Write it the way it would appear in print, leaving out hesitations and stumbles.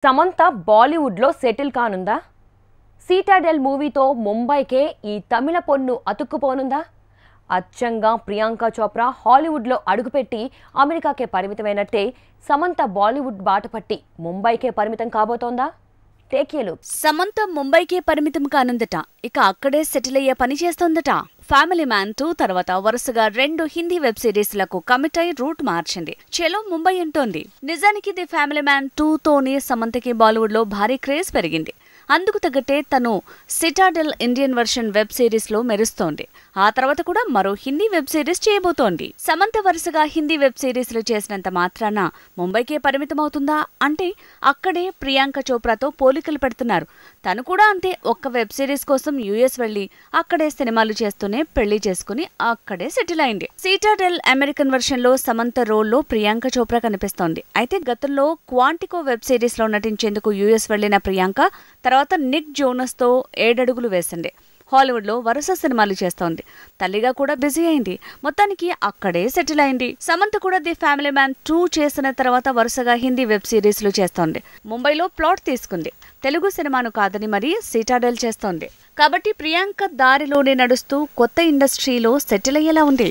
సమంత బాలీవుడ్ లో settle కానుందా? Citadel మూవీతో ముంబైకే ఈ తమిళ పొన్ను అతుక్కుపోనుందా? అచ్చంగా ప్రియాంక చోప్రా హాలీవుడ్ లో అడుగుపెట్టి అమెరికాకే పరిమితమైనట్టే సమంత బాలీవుడ్ బాటపట్టి ముంబైకే పరిమితం కాబోతోందా? Take a look. సమంత ముంబైకే పరిమితం కానుందట. ఇక అక్కడే సెటిల్ అయ్యే పని చేస్తోందట. ఫ్యామిలీ మ్యాన్ 2 తర్వాత వరుసగా 2 హిందీ వెబ్ సిరీస్లకు కమిట్ అయి రూట్ మార్చింది. చలో ముంబై అంటోంది. నిజానికి ది ఫ్యామిలీ మ్యాన్ 2 తోనే సమంతకి బాలీవుడ్ లో భారీ క్రేజ్ పెరిగింది. అందుకు తగ్గట్టే తను Citadel Indian version web series లో మెరుస్తోంది. ఆ తర్వాత కూడా మరో హిందీ వెబ్ సిరీస్ చేయబోతోంది. సమంత వరుసగా హిందీ వెబ్ సిరీస్లు చేసినంత మాత్రాన ముంబైకే పరిమితమవుతుందా అంటే అక్కడే ప్రియాంక చోప్రాతో పోలికలు పెడుతున్నారు. తను కూడా అంతే. ఒక్క వెబ్ సిరీస్ కోసం యుఎస్ వెళ్లి అక్కడే సినిమాలు చేస్తూనే పెళ్లి చేసుకుని అక్కడే సెటిల్ అయింది. సిటాడెల్ అమెరికన్ వర్షన్ లో సమంత రోల్లో ప్రియాంక చోప్రా కనిపిస్తోంది. అయితే గతంలో క్వాంటికో వెబ్ సిరీస్ లో నటించేందుకు యుఎస్ వెళ్లిన ప్రియాంక తర్వాత నిక్ జోనస్ తో 7 అడుగులు వేసింది. హాలీవుడ్ లో వరుస సినిమాలు చేస్తోంది. తల్లిగా కూడా బిజీ అయింది. మొత్తానికి అక్కడే సెటిల్ అయింది. సమంత కూడా ది ఫ్యామిలీ మ్యాన్ 2 చేసిన తర్వాత వరుసగా హిందీ వెబ్ సిరీస్లు చేస్తోంది. ముంబైలో ప్లాట్ తీసుకుంది. తెలుగు సినిమాను కాదని మరీ సిటాడెల్ చేస్తోంది. కాబట్టి ప్రియాంక దారిలోనే నడుస్తూ కొత్త ఇండస్ట్రీలో సెటిల్ అయ్యేలా ఉంది.